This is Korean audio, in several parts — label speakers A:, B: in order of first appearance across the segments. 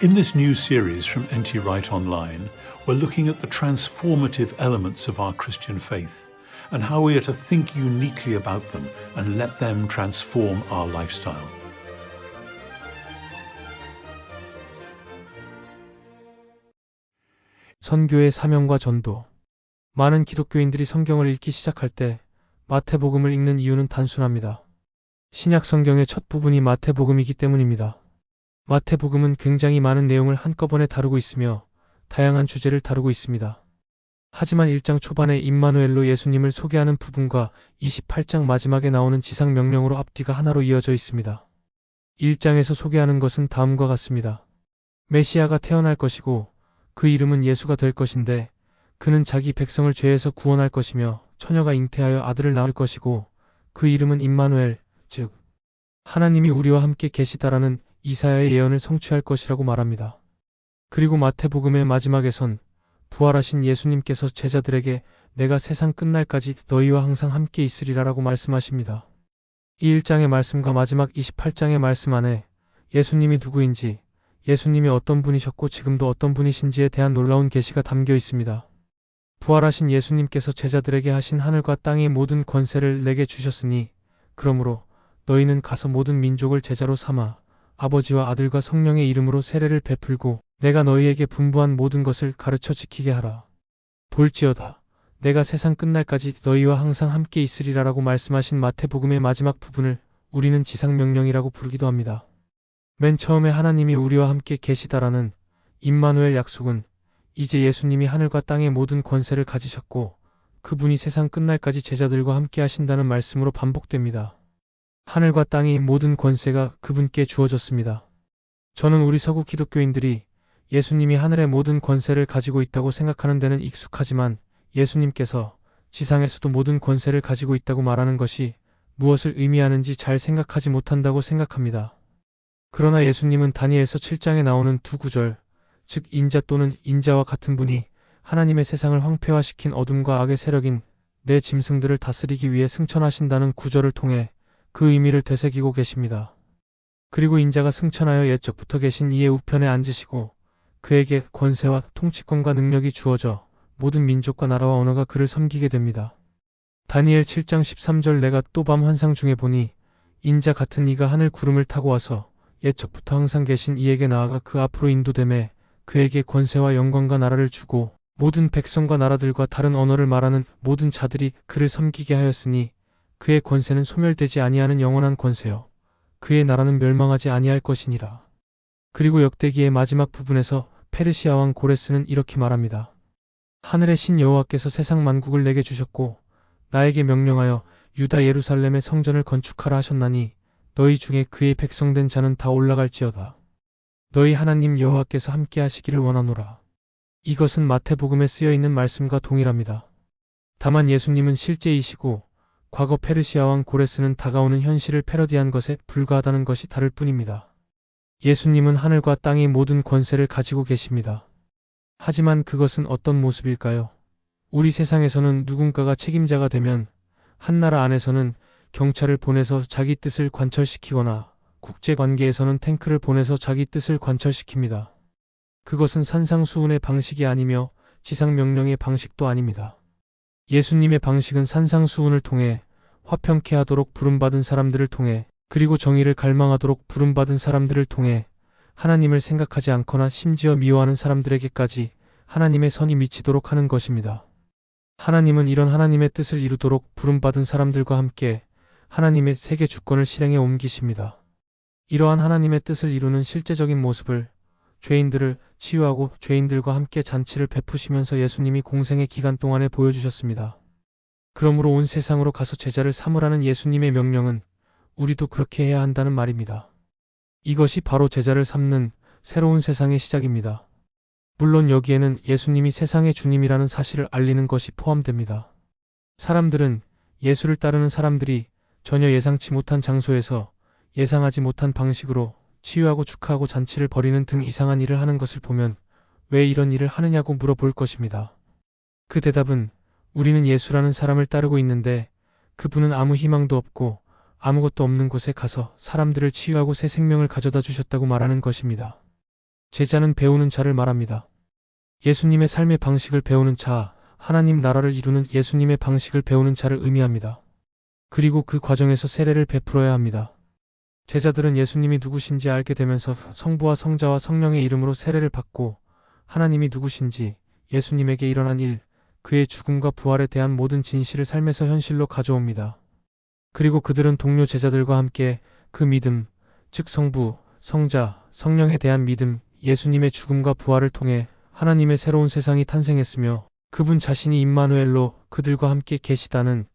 A: In this new series from N.T. Wright Online, we're looking at the transformative elements of our Christian faith and how we are to think uniquely about them and let them transform our lifestyle.
B: 선교의 사명과 전도. 많은 기독교인들이 성경을 읽기 시작할 때 마태복음을 읽는 이유는 단순합니다. 신약 성경의 첫 부분이 마태복음이기 때문입니다. 마태복음은 굉장히 많은 내용을 한꺼번에 다루고 있으며 다양한 주제를 다루고 있습니다. 하지만 1장 초반에 임마누엘로 예수님을 소개하는 부분과 28장 마지막에 나오는 지상명령으로 앞뒤가 하나로 이어져 있습니다. 1장에서 소개하는 것은 다음과 같습니다. 메시아가 태어날 것이고 그 이름은 예수가 될 것인데 그는 자기 백성을 죄에서 구원할 것이며 처녀가 잉태하여 아들을 낳을 것이고 그 이름은 임마누엘, 즉 하나님이 우리와 함께 계시다라는 이사야의 예언을 성취할 것이라고 말합니다. 그리고 마태복음의 마지막에선 부활하신 예수님께서 제자들에게 내가 세상 끝날까지 너희와 항상 함께 있으리라라고 말씀하십니다. 이 1장의 말씀과 마지막 28장의 말씀 안에 예수님이 누구인지, 예수님이 어떤 분이셨고 지금도 어떤 분이신지에 대한 놀라운 계시가 담겨 있습니다. 부활하신 예수님께서 제자들에게 하신 하늘과 땅의 모든 권세를 내게 주셨으니 그러므로 너희는 가서 모든 민족을 제자로 삼아 아버지와 아들과 성령의 이름으로 세례를 베풀고 내가 너희에게 분부한 모든 것을 가르쳐 지키게 하라. 볼지어다 내가 세상 끝날까지 너희와 항상 함께 있으리라라고 말씀하신 마태복음의 마지막 부분을 우리는 지상명령이라고 부르기도 합니다. 맨 처음에 하나님이 우리와 함께 계시다라는 임마누엘 약속은 이제 예수님이 하늘과 땅의 모든 권세를 가지셨고 그분이 세상 끝날까지 제자들과 함께 하신다는 말씀으로 반복됩니다. 하늘과 땅의 모든 권세가 그분께 주어졌습니다. 저는 우리 서구 기독교인들이 예수님이 하늘의 모든 권세를 가지고 있다고 생각하는 데는 익숙하지만 예수님께서 지상에서도 모든 권세를 가지고 있다고 말하는 것이 무엇을 의미하는지 잘 생각하지 못한다고 생각합니다. 그러나 예수님은 다니엘서 7장에 나오는 두 구절, 즉 인자 또는 인자와 같은 분이 하나님의 세상을 황폐화시킨 어둠과 악의 세력인 내 짐승들을 다스리기 위해 승천하신다는 구절을 통해 그 의미를 되새기고 계십니다. 그리고 인자가 승천하여 옛적부터 계신 이의 우편에 앉으시고 그에게 권세와 통치권과 능력이 주어져 모든 민족과 나라와 언어가 그를 섬기게 됩니다. 다니엘 7장 13절 내가 또 밤 환상 중에 보니 인자 같은 이가 하늘 구름을 타고 와서 옛적부터 항상 계신 이에게 나아가 그 앞으로 인도되매 그에게 권세와 영광과 나라를 주고 모든 백성과 나라들과 다른 언어를 말하는 모든 자들이 그를 섬기게 하였으니 그의 권세는 소멸되지 아니하는 영원한 권세요. 그의 나라는 멸망하지 아니할 것이니라. 그리고 역대기의 마지막 부분에서 페르시아 왕 고레스는 이렇게 말합니다. 하늘의 신 여호와께서 세상 만국을 내게 주셨고 나에게 명령하여 유다 예루살렘의 성전을 건축하라 하셨나니 너희 중에 그의 백성된 자는 다 올라갈지어다. 너희 하나님 여호와께서 함께 하시기를 원하노라. 이것은 마태복음에 쓰여 있는 말씀과 동일합니다. 다만 예수님은 실제이시고 과거 페르시아 왕 고레스는 다가오는 현실을 패러디한 것에 불과하다는 것이 다를 뿐입니다. 예수님은 하늘과 땅의 모든 권세를 가지고 계십니다. 하지만 그것은 어떤 모습일까요? 우리 세상에서는 누군가가 책임자가 되면 한 나라 안에서는 경찰을 보내서 자기 뜻을 관철시키거나 국제관계에서는 탱크를 보내서 자기 뜻을 관철시킵니다. 그것은 산상수훈의 방식이 아니며 지상명령의 방식도 아닙니다. 예수님의 방식은 산상수훈을 통해 화평케 하도록 부름받은 사람들을 통해 그리고 정의를 갈망하도록 부름받은 사람들을 통해 하나님을 생각하지 않거나 심지어 미워하는 사람들에게까지 하나님의 선이 미치도록 하는 것입니다. 하나님은 이런 하나님의 뜻을 이루도록 부름받은 사람들과 함께 하나님의 세계 주권을 실행에 옮기십니다. 이러한 하나님의 뜻을 이루는 실제적인 모습을 죄인들을 치유하고 죄인들과 함께 잔치를 베푸시면서 예수님이 공생의 기간 동안에 보여주셨습니다. 그러므로 온 세상으로 가서 제자를 삼으라는 예수님의 명령은 우리도 그렇게 해야 한다는 말입니다. 이것이 바로 제자를 삼는 새로운 세상의 시작입니다. 물론 여기에는 예수님이 세상의 주님이라는 사실을 알리는 것이 포함됩니다. 사람들은 예수를 따르는 사람들이 전혀 예상치 못한 장소에서 예상하지 못한 방식으로 치유하고 축하하고 잔치를 벌이는 등 이상한 일을 하는 것을 보면 왜 이런 일을 하느냐고 물어볼 것입니다. 그 대답은 우리는 예수라는 사람을 따르고 있는데 그분은 아무 희망도 없고 아무것도 없는 곳에 가서 사람들을 치유하고 새 생명을 가져다 주셨다고 말하는 것입니다. 제자는 배우는 자를 말합니다. 예수님의 삶의 방식을 배우는 자, 하나님 나라를 이루는 예수님의 방식을 배우는 자를 의미합니다. 그리고 그 과정에서 세례를 베풀어야 합니다. 제자들은 예수님이 누구신지 알게 되면서 성부와 성자와 성령의 이름으로 세례를 받고 하나님이 누구신지, 예수님에게 일어난 일, 그의 죽음과 부활에 대한 모든 진실을 삶에서 현실로 가져옵니다. 그리고 그들은 동료 제자들과 함께 그 믿음, 즉 성부, 성자, 성령에 대한 믿음, 예수님의 죽음과 부활을 통해 하나님의 새로운 세상이 탄생했으며 그분 자신이 임마누엘로 그들과 함께 계시다는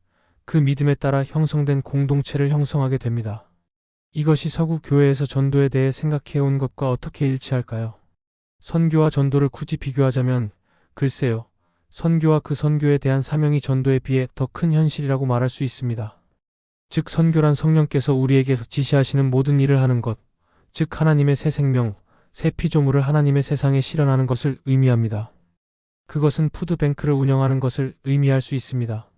B: 그 믿음에 따라 형성된 공동체를 형성하게 됩니다. 이것이 서구 교회에서 전도에 대해 생각해온 것과 어떻게 일치할까요? 선교와 전도를 굳이 비교하자면 글쎄요. 선교와 그 선교에 대한 사명이 전도에 비해 더 큰 현실이라고 말할 수 있습니다. 즉 선교란 성령께서 우리에게 지시하시는 모든 일을 하는 것, 즉 하나님의 새 생명, 새 피조물을 하나님의 세상에 실현하는 것을 의미합니다. 그것은 푸드뱅크를 운영하는 것을 의미할 수 있습니다.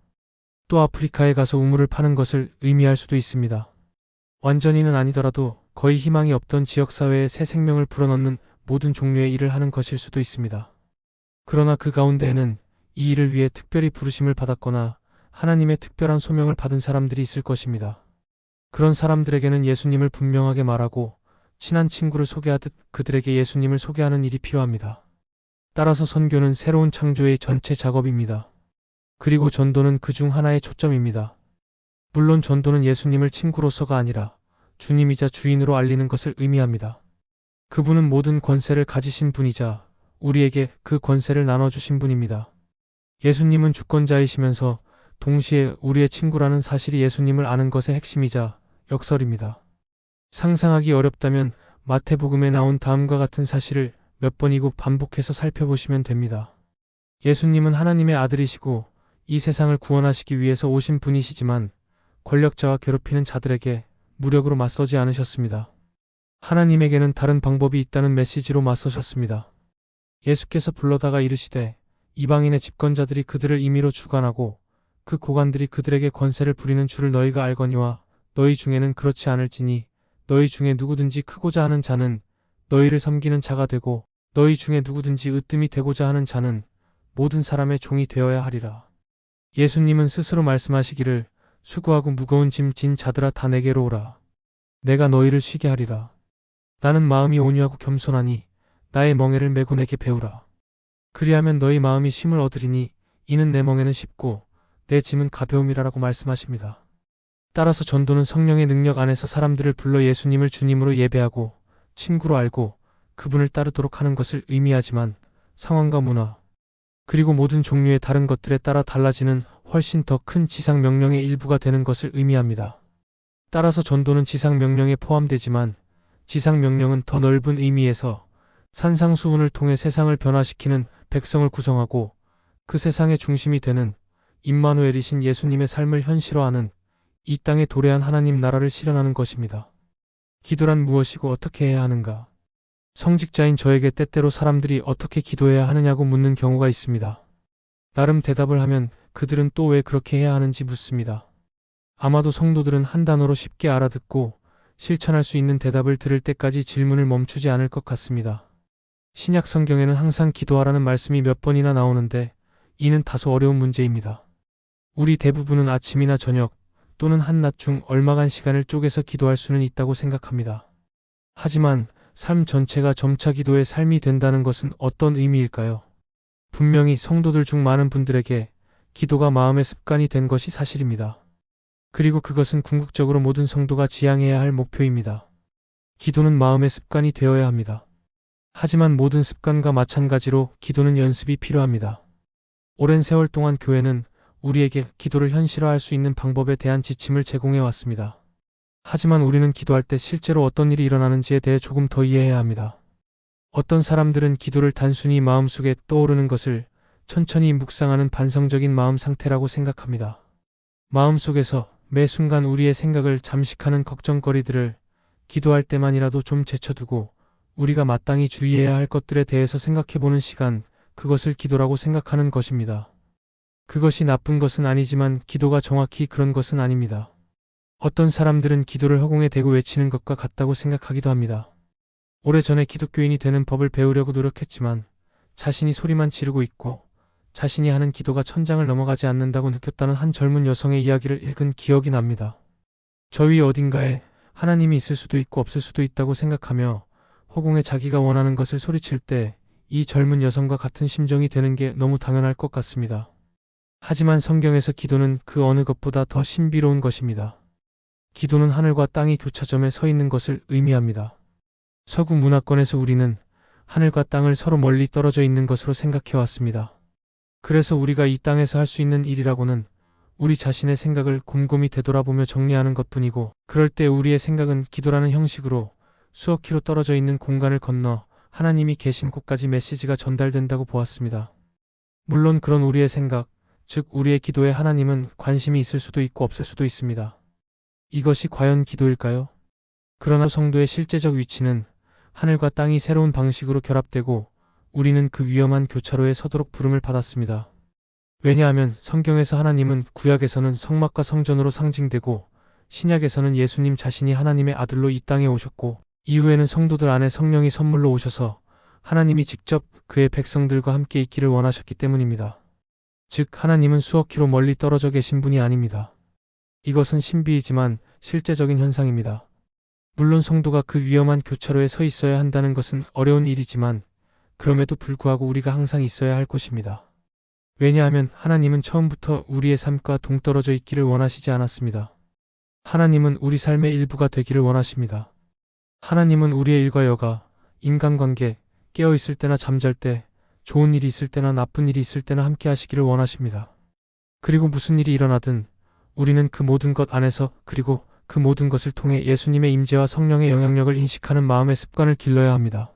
B: 또 아프리카에 가서 우물을 파는 것을 의미할 수도 있습니다. 완전히는 아니더라도 거의 희망이 없던 지역사회에 새 생명을 불어넣는 모든 종류의 일을 하는 것일 수도 있습니다. 그러나 그 가운데에는 이 일을 위해 특별히 부르심을 받았거나 하나님의 특별한 소명을 받은 사람들이 있을 것입니다. 그런 사람들에게는 예수님을 분명하게 말하고 친한 친구를 소개하듯 그들에게 예수님을 소개하는 일이 필요합니다. 따라서 선교는 새로운 창조의 전체 작업입니다. 그리고 전도는 그 중 하나의 초점입니다. 물론 전도는 예수님을 친구로서가 아니라 주님이자 주인으로 알리는 것을 의미합니다. 그분은 모든 권세를 가지신 분이자 우리에게 그 권세를 나눠주신 분입니다. 예수님은 주권자이시면서 동시에 우리의 친구라는 사실이 예수님을 아는 것의 핵심이자 역설입니다. 상상하기 어렵다면 마태복음에 나온 다음과 같은 사실을 몇 번이고 반복해서 살펴보시면 됩니다. 예수님은 하나님의 아들이시고 이 세상을 구원하시기 위해서 오신 분이시지만 권력자와 괴롭히는 자들에게 무력으로 맞서지 않으셨습니다. 하나님에게는 다른 방법이 있다는 메시지로 맞서셨습니다. 예수께서 불러다가 이르시되 이방인의 집권자들이 그들을 임의로 주관하고 그 고관들이 그들에게 권세를 부리는 줄을 너희가 알거니와 너희 중에는 그렇지 않을지니 너희 중에 누구든지 크고자 하는 자는 너희를 섬기는 자가 되고 너희 중에 누구든지 으뜸이 되고자 하는 자는 모든 사람의 종이 되어야 하리라. 예수님은 스스로 말씀하시기를 수고하고 무거운 짐 진 자들아 다 내게로 오라. 내가 너희를 쉬게 하리라. 나는 마음이 온유하고 겸손하니 나의 멍에를 메고 내게 배우라. 그리하면 너희 마음이 쉼을 얻으리니 이는 내 멍에는 쉽고 내 짐은 가벼움이라라고 말씀하십니다. 따라서 전도는 성령의 능력 안에서 사람들을 불러 예수님을 주님으로 예배하고 친구로 알고 그분을 따르도록 하는 것을 의미하지만 상황과 문화 그리고 모든 종류의 다른 것들에 따라 달라지는 훨씬 더 큰 지상 명령의 일부가 되는 것을 의미합니다. 따라서 전도는 지상 명령에 포함되지만 지상 명령은 더 넓은 의미에서 산상수훈을 통해 세상을 변화시키는 백성을 구성하고 그 세상의 중심이 되는 임마누엘이신 예수님의 삶을 현실화하는 이 땅에 도래한 하나님 나라를 실현하는 것입니다. 기도란 무엇이고 어떻게 해야 하는가? 성직자인 저에게 때때로 사람들이 어떻게 기도해야 하느냐고 묻는 경우가 있습니다. 나름 대답을 하면 그들은 또 왜 그렇게 해야 하는지 묻습니다. 아마도 성도들은 한 단어로 쉽게 알아듣고 실천할 수 있는 대답을 들을 때까지 질문을 멈추지 않을 것 같습니다. 신약 성경에는 항상 기도하라는 말씀이 몇 번이나 나오는데 이는 다소 어려운 문제입니다. 우리 대부분은 아침이나 저녁 또는 한낮 중 얼마간 시간을 쪼개서 기도할 수는 있다고 생각합니다. 하지만 삶 전체가 점차 기도의 삶이 된다는 것은 어떤 의미일까요? 분명히 성도들 중 많은 분들에게 기도가 마음의 습관이 된 것이 사실입니다. 그리고 그것은 궁극적으로 모든 성도가 지향해야 할 목표입니다. 기도는 마음의 습관이 되어야 합니다. 하지만 모든 습관과 마찬가지로 기도는 연습이 필요합니다. 오랜 세월 동안 교회는 우리에게 기도를 현실화할 수 있는 방법에 대한 지침을 제공해 왔습니다. 하지만 우리는 기도할 때 실제로 어떤 일이 일어나는지에 대해 조금 더 이해해야 합니다. 어떤 사람들은 기도를 단순히 마음속에 떠오르는 것을 천천히 묵상하는 반성적인 마음 상태라고 생각합니다. 마음속에서 매 순간 우리의 생각을 잠식하는 걱정거리들을 기도할 때만이라도 좀 제쳐두고 우리가 마땅히 주의해야 할 것들에 대해서 생각해보는 시간, 그것을 기도라고 생각하는 것입니다. 그것이 나쁜 것은 아니지만 기도가 정확히 그런 것은 아닙니다. 어떤 사람들은 기도를 허공에 대고 외치는 것과 같다고 생각하기도 합니다. 오래전에 기독교인이 되는 법을 배우려고 노력했지만 자신이 소리만 지르고 있고 자신이 하는 기도가 천장을 넘어가지 않는다고 느꼈다는 한 젊은 여성의 이야기를 읽은 기억이 납니다. 저 위 어딘가에 하나님이 있을 수도 있고 없을 수도 있다고 생각하며 허공에 자기가 원하는 것을 소리칠 때 이 젊은 여성과 같은 심정이 되는 게 너무 당연할 것 같습니다. 하지만 성경에서 기도는 그 어느 것보다 더 신비로운 것입니다. 기도는 하늘과 땅이 교차점에 서 있는 것을 의미합니다. 서구 문화권에서 우리는 하늘과 땅을 서로 멀리 떨어져 있는 것으로 생각해 왔습니다. 그래서 우리가 이 땅에서 할 수 있는 일이라고는 우리 자신의 생각을 곰곰이 되돌아보며 정리하는 것뿐이고, 그럴 때 우리의 생각은 기도라는 형식으로 수억 킬로 떨어져 있는 공간을 건너 하나님이 계신 곳까지 메시지가 전달된다고 보았습니다. 물론 그런 우리의 생각, 즉 우리의 기도에 하나님은 관심이 있을 수도 있고 없을 수도 있습니다. 이것이 과연 기도일까요? 그러나 성도의 실제적 위치는 하늘과 땅이 새로운 방식으로 결합되고 우리는 그 위험한 교차로에 서도록 부름을 받았습니다. 왜냐하면 성경에서 하나님은 구약에서는 성막과 성전으로 상징되고 신약에서는 예수님 자신이 하나님의 아들로 이 땅에 오셨고 이후에는 성도들 안에 성령이 선물로 오셔서 하나님이 직접 그의 백성들과 함께 있기를 원하셨기 때문입니다. 즉 하나님은 수억 킬로 멀리 떨어져 계신 분이 아닙니다. 이것은 신비이지만 실제적인 현상입니다. 물론 성도가 그 위험한 교차로에 서 있어야 한다는 것은 어려운 일이지만 그럼에도 불구하고 우리가 항상 있어야 할 것입니다. 왜냐하면 하나님은 처음부터 우리의 삶과 동떨어져 있기를 원하시지 않았습니다. 하나님은 우리 삶의 일부가 되기를 원하십니다. 하나님은 우리의 일과 여가, 인간관계, 깨어있을 때나 잠잘 때, 좋은 일이 있을 때나 나쁜 일이 있을 때나 함께 하시기를 원하십니다. 그리고 무슨 일이 일어나든 우리는 그 모든 것 안에서 그리고 그 모든 것을 통해 예수님의 임재와 성령의 영향력을 인식하는 마음의 습관을 길러야 합니다.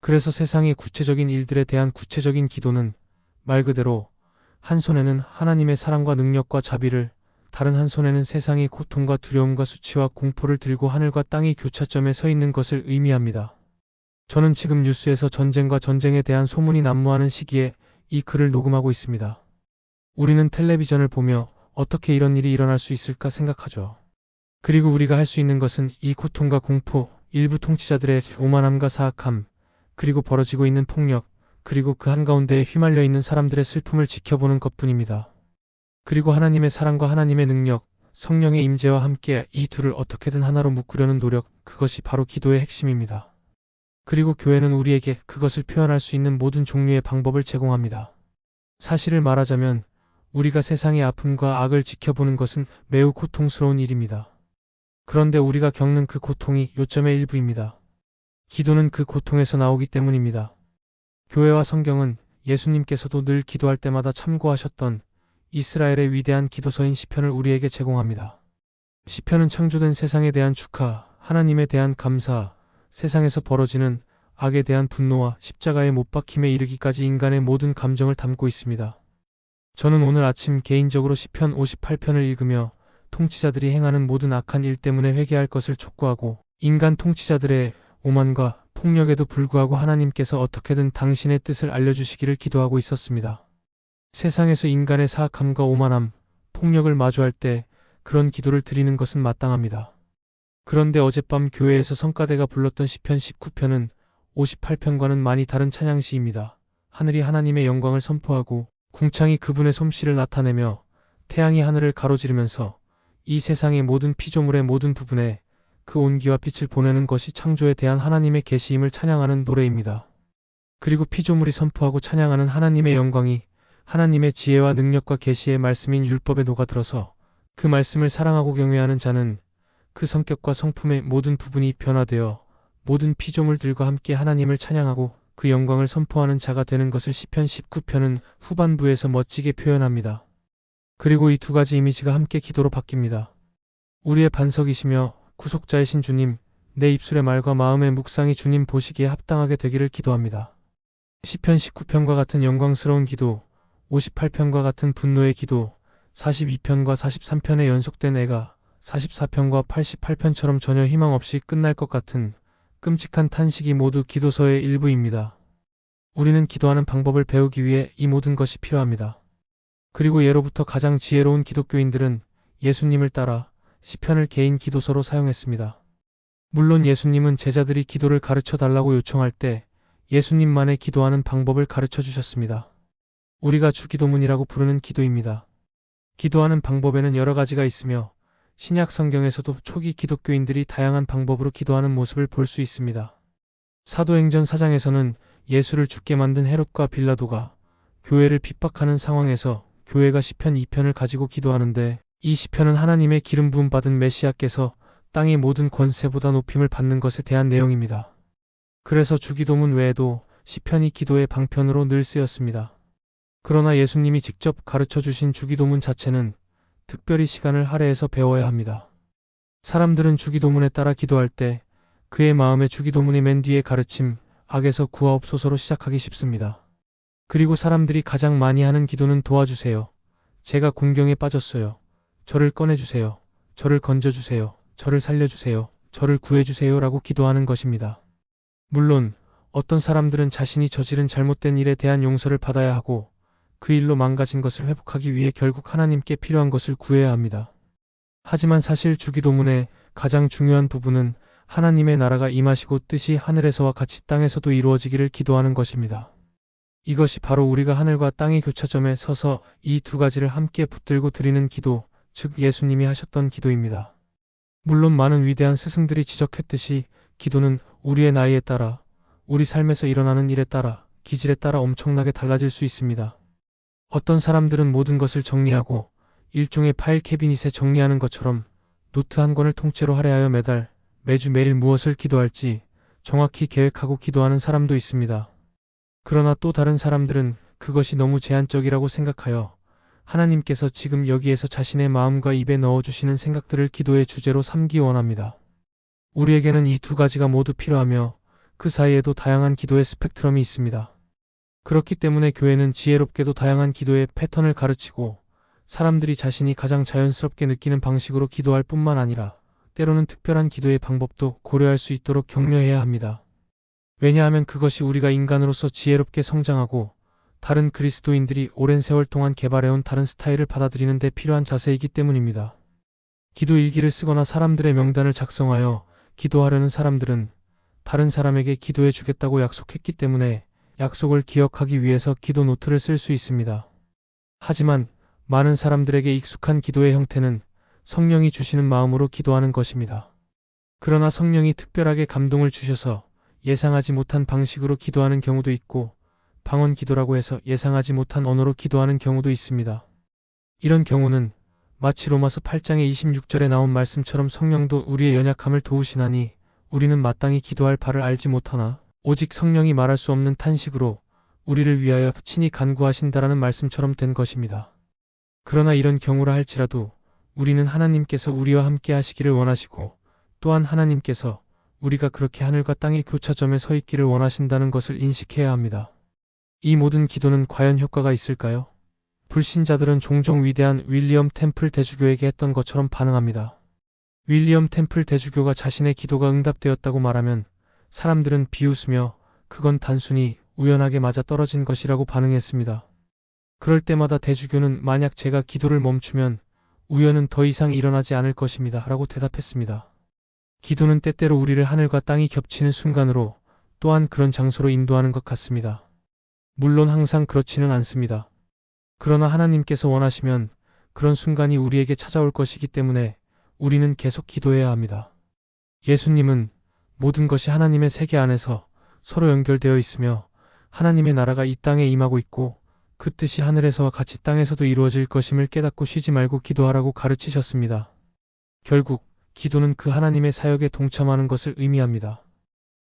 B: 그래서 세상의 구체적인 일들에 대한 구체적인 기도는 말 그대로 한 손에는 하나님의 사랑과 능력과 자비를, 다른 한 손에는 세상의 고통과 두려움과 수치와 공포를 들고 하늘과 땅이 교차점에 서 있는 것을 의미합니다. 저는 지금 뉴스에서 전쟁과 전쟁에 대한 소문이 난무하는 시기에 이 글을 녹음하고 있습니다. 우리는 텔레비전을 보며 어떻게 이런 일이 일어날 수 있을까 생각하죠. 그리고 우리가 할 수 있는 것은 이 고통과 공포, 일부 통치자들의 오만함과 사악함, 그리고 벌어지고 있는 폭력, 그리고 그 한가운데에 휘말려 있는 사람들의 슬픔을 지켜보는 것뿐입니다. 그리고 하나님의 사랑과 하나님의 능력, 성령의 임재와 함께 이 둘을 어떻게든 하나로 묶으려는 노력, 그것이 바로 기도의 핵심입니다. 그리고 교회는 우리에게 그것을 표현할 수 있는 모든 종류의 방법을 제공합니다. 사실을 말하자면 우리가 세상의 아픔과 악을 지켜보는 것은 매우 고통스러운 일입니다. 그런데 우리가 겪는 그 고통이 요점의 일부입니다. 기도는 그 고통에서 나오기 때문입니다. 교회와 성경은 예수님께서도 늘 기도할 때마다 참고하셨던 이스라엘의 위대한 기도서인 시편을 우리에게 제공합니다. 시편은 창조된 세상에 대한 축하, 하나님에 대한 감사, 세상에서 벌어지는 악에 대한 분노와 십자가의 못 박힘에 이르기까지 인간의 모든 감정을 담고 있습니다. 저는 오늘 아침 개인적으로 시편 58편을 읽으며 통치자들이 행하는 모든 악한 일 때문에 회개할 것을 촉구하고 인간 통치자들의 오만과 폭력에도 불구하고 하나님께서 어떻게든 당신의 뜻을 알려주시기를 기도하고 있었습니다. 세상에서 인간의 사악함과 오만함, 폭력을 마주할 때 그런 기도를 드리는 것은 마땅합니다. 그런데 어젯밤 교회에서 성가대가 불렀던 시편 19편은 58편과는 많이 다른 찬양시입니다. 하늘이 하나님의 영광을 선포하고 궁창이 그분의 솜씨를 나타내며 태양이 하늘을 가로지르면서 이 세상의 모든 피조물의 모든 부분에 그 온기와 빛을 보내는 것이 창조에 대한 하나님의 계시임을 찬양하는 노래입니다. 그리고 피조물이 선포하고 찬양하는 하나님의 영광이 하나님의 지혜와 능력과 계시의 말씀인 율법에 녹아들어서 그 말씀을 사랑하고 경외하는 자는 그 성격과 성품의 모든 부분이 변화되어 모든 피조물들과 함께 하나님을 찬양하고 그 영광을 선포하는 자가 되는 것을 시편 19편은 후반부에서 멋지게 표현합니다. 그리고 이 두 가지 이미지가 함께 기도로 바뀝니다. 우리의 반석이시며 구속자이신 주님, 내 입술의 말과 마음의 묵상이 주님 보시기에 합당하게 되기를 기도합니다. 시편 19편과 같은 영광스러운 기도, 58편과 같은 분노의 기도, 42편과 43편의 연속된 애가 44편과 88편처럼 전혀 희망 없이 끝날 것 같은 끔찍한 탄식이 모두 기도서의 일부입니다. 우리는 기도하는 방법을 배우기 위해 이 모든 것이 필요합니다. 그리고 예로부터 가장 지혜로운 기독교인들은 예수님을 따라 시편을 개인 기도서로 사용했습니다. 물론 예수님은 제자들이 기도를 가르쳐 달라고 요청할 때 예수님만의 기도하는 방법을 가르쳐 주셨습니다. 우리가 주기도문이라고 부르는 기도입니다. 기도하는 방법에는 여러 가지가 있으며 신약 성경에서도 초기 기독교인들이 다양한 방법으로 기도하는 모습을 볼 수 있습니다. 사도행전 4장에서는 예수를 죽게 만든 헤롯과 빌라도가 교회를 핍박하는 상황에서 교회가 시편 2편을 가지고 기도하는데, 이 시편은 하나님의 기름 부음 받은 메시아께서 땅의 모든 권세보다 높임을 받는 것에 대한 내용입니다. 그래서 주기도문 외에도 시편이 기도의 방편으로 늘 쓰였습니다. 그러나 예수님이 직접 가르쳐 주신 주기도문 자체는 특별히 시간을 할애해서 배워야 합니다. 사람들은 주기도문에 따라 기도할 때 그의 마음에 주기도문의 맨 뒤에 가르침, 악에서 구하옵소서로 시작하기 쉽습니다. 그리고 사람들이 가장 많이 하는 기도는 도와주세요. 제가 곤경에 빠졌어요. 저를 꺼내주세요. 저를 건져주세요. 저를 살려주세요. 저를 구해주세요 라고 기도하는 것입니다. 물론 어떤 사람들은 자신이 저지른 잘못된 일에 대한 용서를 받아야 하고 그 일로 망가진 것을 회복하기 위해 결국 하나님께 필요한 것을 구해야 합니다. 하지만 사실 주기도문의 가장 중요한 부분은 하나님의 나라가 임하시고 뜻이 하늘에서와 같이 땅에서도 이루어지기를 기도하는 것입니다. 이것이 바로 우리가 하늘과 땅의 교차점에 서서 이 두 가지를 함께 붙들고 드리는 기도, 즉 예수님이 하셨던 기도입니다. 물론 많은 위대한 스승들이 지적했듯이 기도는 우리의 나이에 따라, 우리 삶에서 일어나는 일에 따라, 기질에 따라 엄청나게 달라질 수 있습니다. 어떤 사람들은 모든 것을 정리하고 일종의 파일 캐비닛에 정리하는 것처럼 노트 한 권을 통째로 할애하여 매달, 매주 매일 무엇을 기도할지 정확히 계획하고 기도하는 사람도 있습니다. 그러나 또 다른 사람들은 그것이 너무 제한적이라고 생각하여 하나님께서 지금 여기에서 자신의 마음과 입에 넣어주시는 생각들을 기도의 주제로 삼기 원합니다. 우리에게는 이 두 가지가 모두 필요하며 그 사이에도 다양한 기도의 스펙트럼이 있습니다. 그렇기 때문에 교회는 지혜롭게도 다양한 기도의 패턴을 가르치고 사람들이 자신이 가장 자연스럽게 느끼는 방식으로 기도할 뿐만 아니라 때로는 특별한 기도의 방법도 고려할 수 있도록 격려해야 합니다. 왜냐하면 그것이 우리가 인간으로서 지혜롭게 성장하고 다른 그리스도인들이 오랜 세월 동안 개발해온 다른 스타일을 받아들이는 데 필요한 자세이기 때문입니다. 기도 일기를 쓰거나 사람들의 명단을 작성하여 기도하려는 사람들은 다른 사람에게 기도해 주겠다고 약속했기 때문에 약속을 기억하기 위해서 기도 노트를 쓸 수 있습니다. 하지만 많은 사람들에게 익숙한 기도의 형태는 성령이 주시는 마음으로 기도하는 것입니다. 그러나 성령이 특별하게 감동을 주셔서 예상하지 못한 방식으로 기도하는 경우도 있고 방언 기도라고 해서 예상하지 못한 언어로 기도하는 경우도 있습니다. 이런 경우는 마치 로마서 8장의 26절에 나온 말씀처럼 성령도 우리의 연약함을 도우시나니 우리는 마땅히 기도할 바를 알지 못하나 오직 성령이 말할 수 없는 탄식으로 우리를 위하여 친히 간구하신다라는 말씀처럼 된 것입니다. 그러나 이런 경우라 할지라도 우리는 하나님께서 우리와 함께 하시기를 원하시고 또한 하나님께서 우리가 그렇게 하늘과 땅의 교차점에 서 있기를 원하신다는 것을 인식해야 합니다. 이 모든 기도는 과연 효과가 있을까요? 불신자들은 종종 위대한 윌리엄 템플 대주교에게 했던 것처럼 반응합니다. 윌리엄 템플 대주교가 자신의 기도가 응답되었다고 말하면 사람들은 비웃으며 그건 단순히 우연하게 맞아 떨어진 것이라고 반응했습니다. 그럴 때마다 대주교는 만약 제가 기도를 멈추면 우연은 더 이상 일어나지 않을 것입니다 라고 대답했습니다. 기도는 때때로 우리를 하늘과 땅이 겹치는 순간으로 또한 그런 장소로 인도하는 것 같습니다. 물론 항상 그렇지는 않습니다. 그러나 하나님께서 원하시면 그런 순간이 우리에게 찾아올 것이기 때문에 우리는 계속 기도해야 합니다. 예수님은 모든 것이 하나님의 세계 안에서 서로 연결되어 있으며 하나님의 나라가 이 땅에 임하고 있고 그 뜻이 하늘에서와 같이 땅에서도 이루어질 것임을 깨닫고 쉬지 말고 기도하라고 가르치셨습니다. 결국 기도는 그 하나님의 사역에 동참하는 것을 의미합니다.